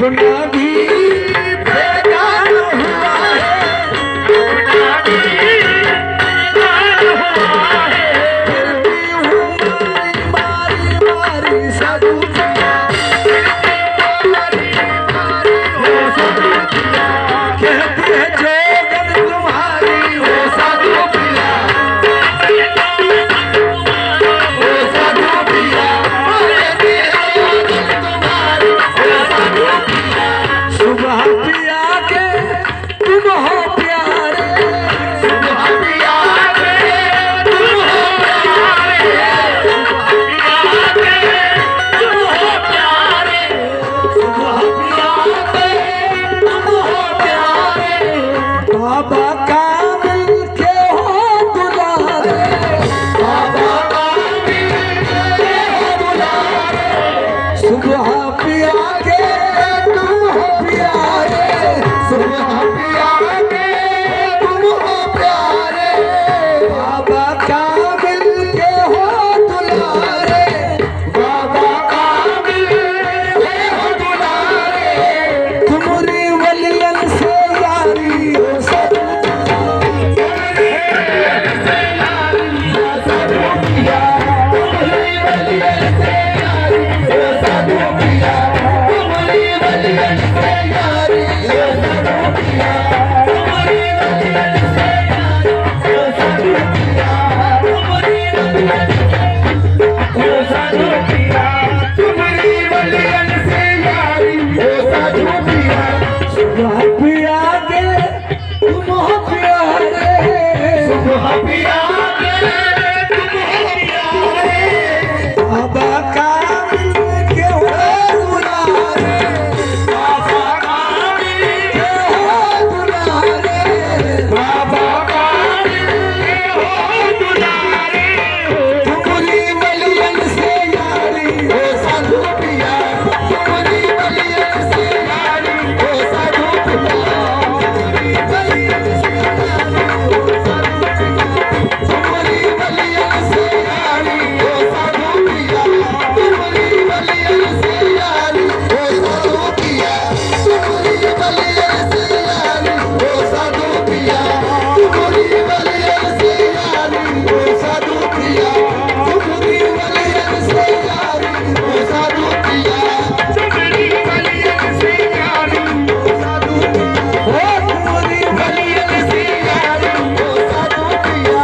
अपना भी बेगान हुआ है, अपना भी बेगान हुआ है। फिरती हूँ मारी मारी साधु पिया, मारी मारी हो साधु पिया। कहती है जोगन तुम्हारी हो साधु पिया, हो साधु पिया। कहती है जोगन तुम्हारी हो साधु पिया। सुबह पिया के तुम हो प्यारे, सुबह पिया के तुम हो प्यारे, सुबह पिया के तुम हो प्यारे, सुबह पिया के तुम हो प्यारे। बाबा कामिल के हो दुलारे, बाबा कामिल के हो दुलारे। सुबह पिया के तुम हो प्यारे, सुबह पिया के तुम हो प्यारे। बाबा कामिल के हो दुलारे, बाबा कामिल के हो दुलारे। तुम्हारी वलियन से यारी हो साधु पिया, तुम्हारी वलियन से यारी हो साधु पिया, तुम्हारी वलियन से यारी हो साधु पिया, तुम्हारी वलियन से यारी हो साधु पिया, तुम्हारी वलियन से यारी हो साधु पिया, तुम्हारी वलियन हो साधु पिया, तुम्हारी वलियन से यारी हो साधु पिया। सुबह पिया के तुम हो प्यारे, सुबह पिया के तुम हो प्यारे। बाबा कामिल के हो दुलारे, बाबा कामिल के हो दुलारे, बाबा कामिल के हो दुलारे। तुम्हारी वलियन से यारी हो साधु पिया, तुम्हारी वलियन से यारी हो साधु पिया, तुम्हारी वलियन से यारी हो साधु पिया, तुम्हारी वलियन से यारी हो साधु पिया, तुम्हारी वलियन से यारी हो साधु पिया, तुम्हारी वलियन से यारी हो साधु पिया, तुम्हारी वलियन से यारी हो साधु पिया, तुम्हारी वलियन से यारी हो साधु पिया, तुम्हारी वलियन से यारी हो साधु पिया, हो तुम्हारी वलियन से यारी हो साधु पिया,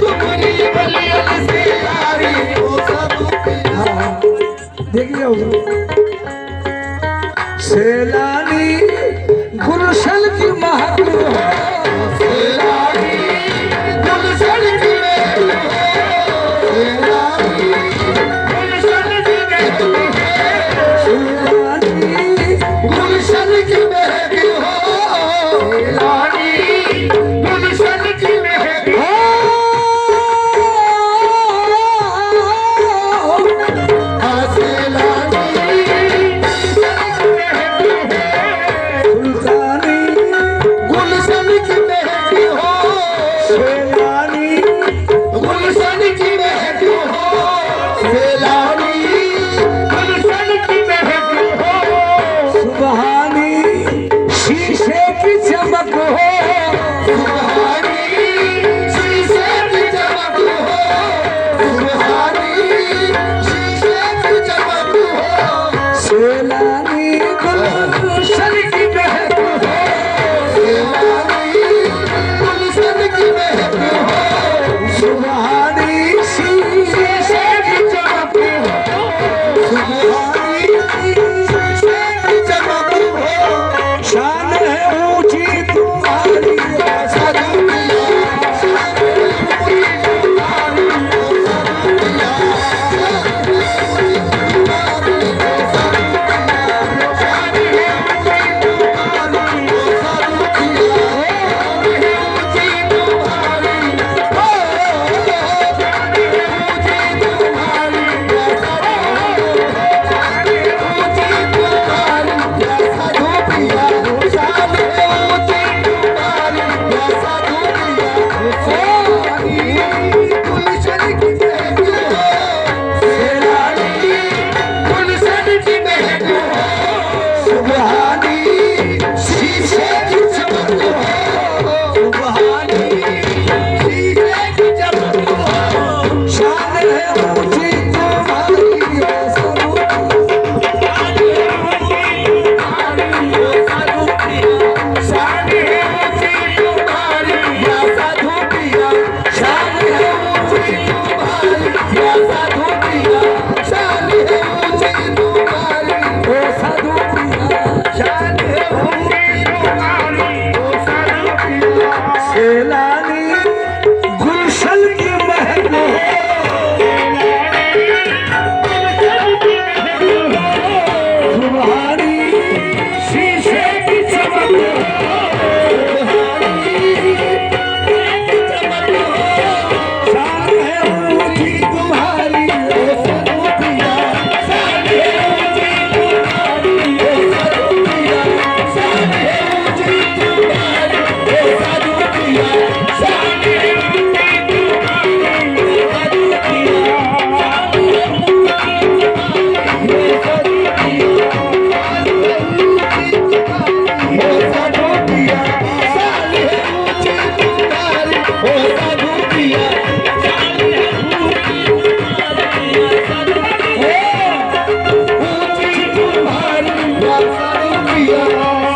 तुम्हारी वलियन से यारी हो साधु पिया। देखिए सैलानी गुलशन की महक हो, सैलानी गुलशन की महक हो, सैलानी गुलशन की महक हो, सैलानी गुलशन की महक हो, सैलानी गुलशन की महक हो। गुलशन की महक हो, सैलानी गुलशन की महक हो, सैलानी गुलशन की महक हो, पिया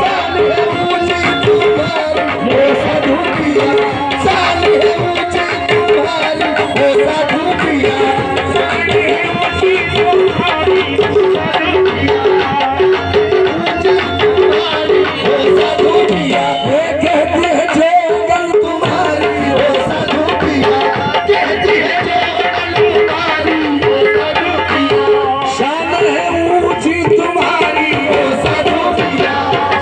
शान है ऊंची तुम्हारी ओ साधु पिया शान है ऊंची तुम्हारी ओ साधु पिया शान है ऊंची तुम्हारी ओ साधु पिया ऊंची तुम्हारी ओ साधु पिया ये कहती है जोगन तुम्हारी ओ साधु पिया कहती है जोगन तुम्हारी ओ साधु पिया शान है ऊंची तुम्हारी ओ साधु पिया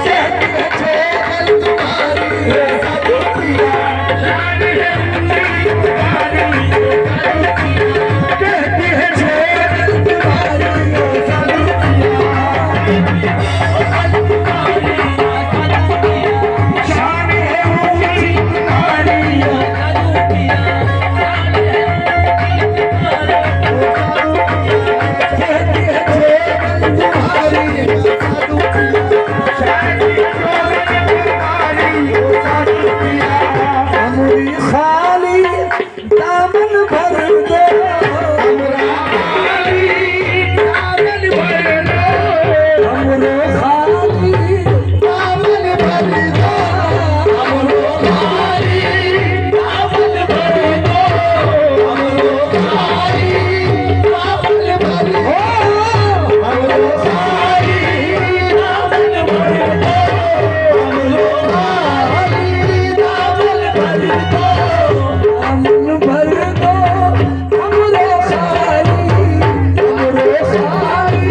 कहती है जोगन तुम्हारी ओ साधु पिया शान है ऊंची तुम्हारी ओ साधु पिया कहती है जोगन तुम्हारी ओ साधु पिया शान है ऊंची तुम्हारी ओ कहती है जोगन तुम्हारी ओ साधु पिया शान है ऊंची तुम्हारी ओ साधु पिया अमरी खाली दामन भर दो हमरा खाली दामन भर दो हमरो खाली दामन भर दो हमरो खाली दामन भर दो हमरो खाली दामन भर दो हमरो खाली दामन भर दो हमरो खाली दामन भर दो दामन भर दो हमरो खाली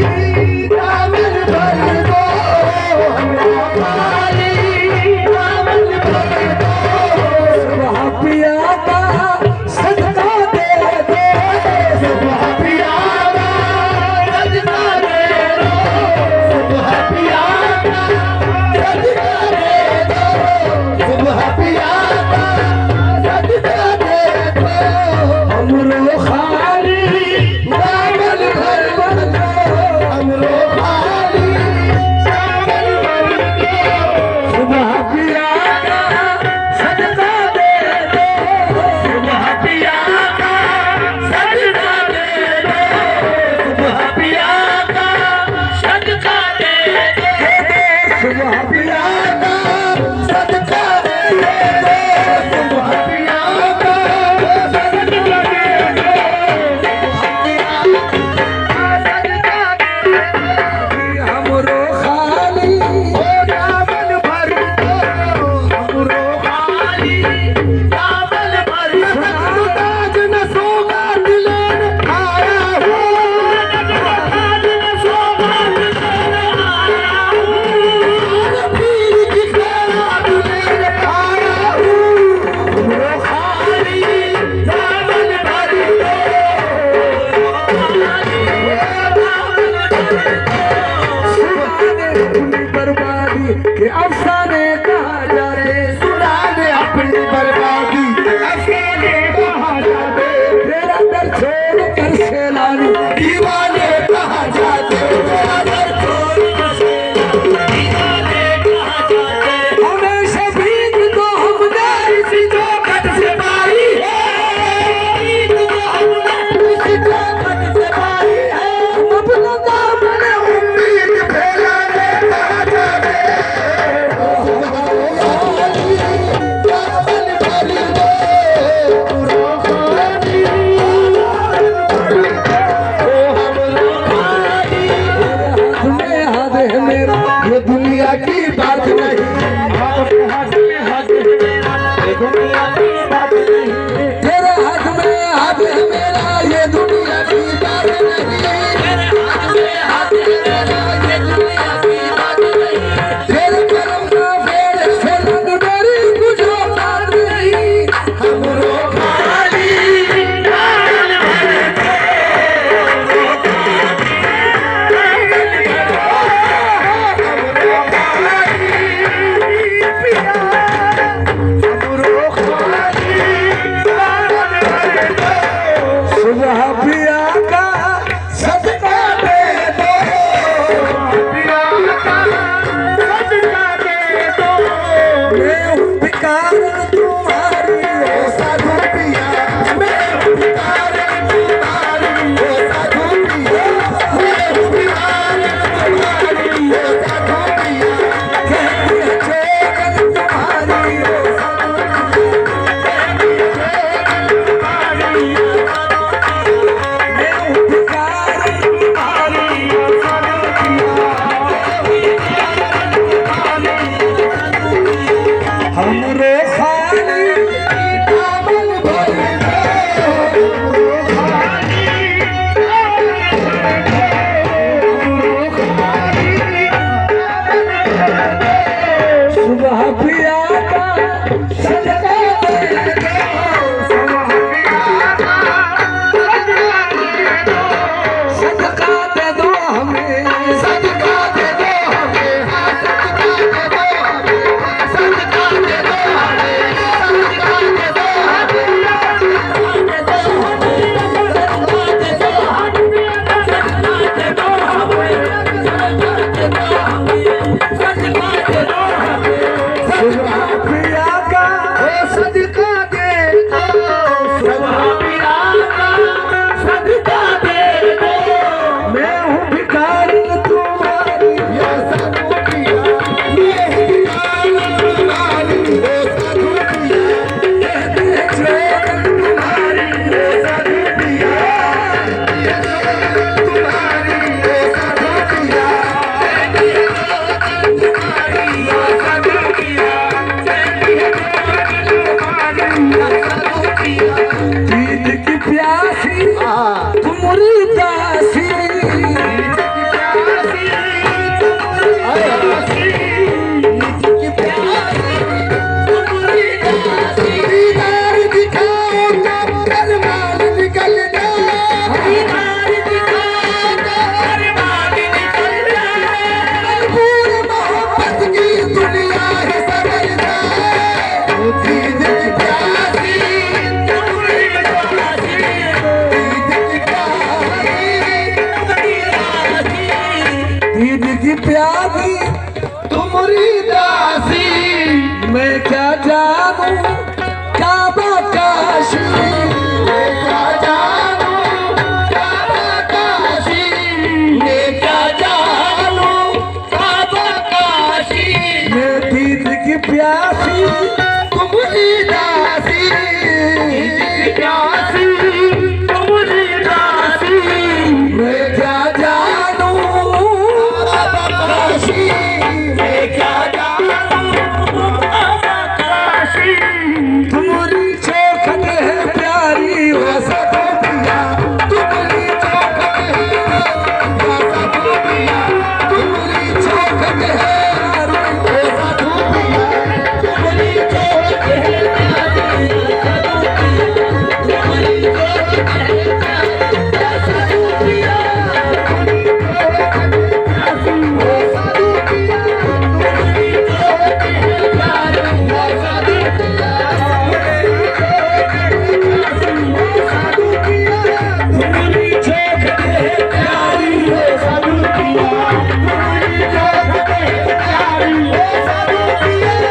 दामन भर दो हमरो खाली दामन भर दो सुबह पिया का सदका दे दो सुबह पिया का सदका दे दो सुबह पिया का सदका दे दो सुबह पिया का सदका दे दो हमरो खाली दामन भर दो हमरो खाली दामन भर दो सुबह पिया का सदका दे दो सुबह पिया का सदका दे दो सुबह पिया का सदका दे दो सुबह पिया का सदका दे दो सुबह पिया का सदका दे दो हमरो खाली ओ दामन भर दो हमरो खाली दामन भर दो ताज न सौगात लेन आया हूँ ताज न सौगात लेन आया हूँ पीर की खैरात लेन आया हूँ हमरो खाली दामन भर दो सुनाने अपनी बर्बादी के अफसाने कहा जाते सुनाने अपनी बर्बादी के अफसाने कहा जाते तेरा दर छोड़ कर सैलानी दीवाने कहा जाते तेरा दर छोड़ कर सैलानी दीवाने कहा जाते हमेशा भीग दो हमने इसी चौखट से मारी है भीग दो हमने इसी चौखट से मारी है अपना दामन उम्मीद फैलाने कहा जाते दामन भर दो हमरो खाली हमरो खाली हाथ में मेरा ये दुनिया की बात नहीं आपके हाथ में हाथ है मेरा ये दुनिया की बात नहीं तेरे हाथ में हाथ है मेरा ये दुनिया की बात नहीं तेरे हाथ में हाथ है मेरा ये दुनिया की बात नहीं तेरे करम का फेर से रंग मेरी कुछ औकात नहीं हमरो खाली दामन भर दो हमरो खाली पिया हमरो खाली जिंदगी प्यारी तुम्हारी दासी, मैं क्या जानू काबा काशी, मैं क्या जानू काबा काशी, मैं क्या जानू काबा काशी, मैं दीद की प्यासी तुम्हारी दासी, प्यासी तुम्हारी दासी, मैं क्या जानू काबा काशी, मैं क्या जानू काबा काशी, तुम्हारी चौखट है प्यारी वो सदोदिया, तुम्हारी चौखट है वो सदोदिया, तुम्हारी चौखट है प्यारी वो सदोदिया, तुम्हारी चौखट है प्यारी वो सदोदिया, तुम्हारी चौखट है प्यारी वो सदोदिया, तुम्हारी चौखट है प्यारी वो सदोदिया, तुम्हारी चौखट है प्यारी वो सदोदिया, तुम्हारी चौखट है प्यारी वो सदोदिया, तुम्हारी चौखट है प्यारी वो सदोदिया,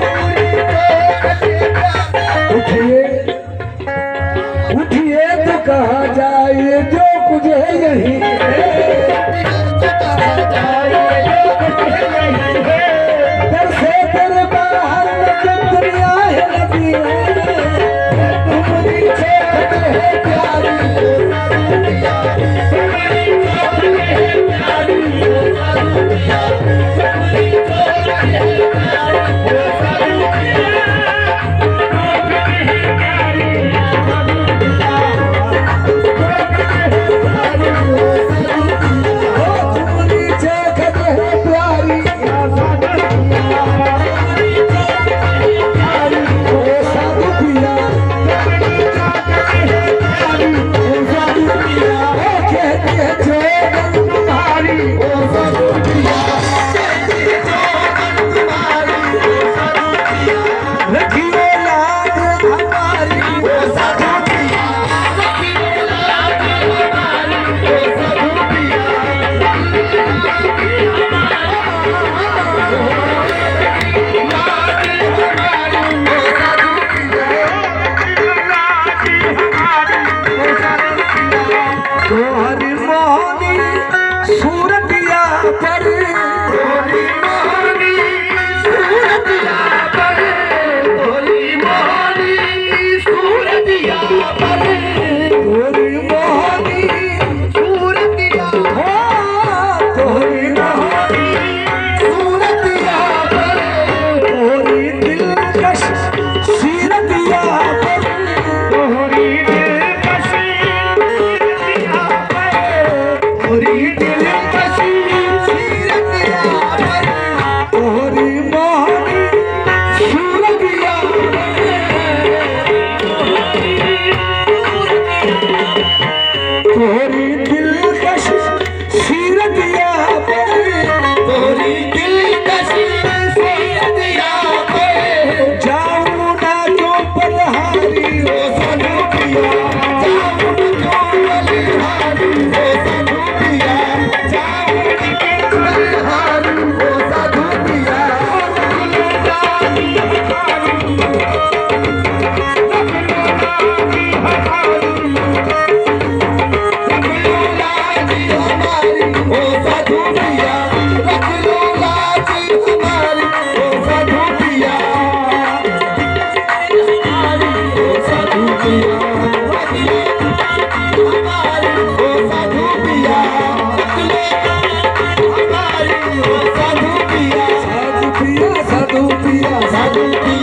तुम्हारी चौखट है प्यारी। उठिए उठिए तो कहा जाए जो कुछ है यही है, दर से दर बाहर दुनिया है नदी है, तुम्हारी चौखट है प्यारी वो सदोदिया, तुम्हारी चौखट है प्यारी वो सदोदिया, तुम्हारी चौखट है प्यारी वो सदोदिया, तुम्हारी चौखट है प्यारी वो सदोदिया, कहती है जोगन तुम्हारी वो सदोदिया, कहती है जोगन तुम्हारी वो सदोदिया, रखिए लाज हमारी वो सदोदिया, रखिए लाज हमारी वो सदोदिया, तोहरी मोहनी सूरतिया पर, तोहरी मोहनी सूरतिया पर, तोहरी मोहनी सूरतिया पर, तोहरी मोहनी सूरतिया, हो तोहरी मोहनी सूरतिया पर, तोहरी दिलकश सीरतिया पर, तोहरी दिलकश सीरतिया पर, तोहरी दिलकश सीरतिया पर, तोहरी मोहनी सूरतिया पर, तोहरी दिलकश सीरतिया पर, तोहरी दिलकश सीरतिया पर, जाऊं ना जो बलहारी वो सदोदिया, जाऊं ना जो बलहारी वो सदोदिया, जाऊं ना जो बलहारी वो सदोदिया, रख लो लाज हमारी वो सदोदिया, हमारी वो सदोदिया, रख लो हमारी वो सदोदिया, रख लो हमारी वो सदोदिया, सदोदिया सदोदिया सदोदिया।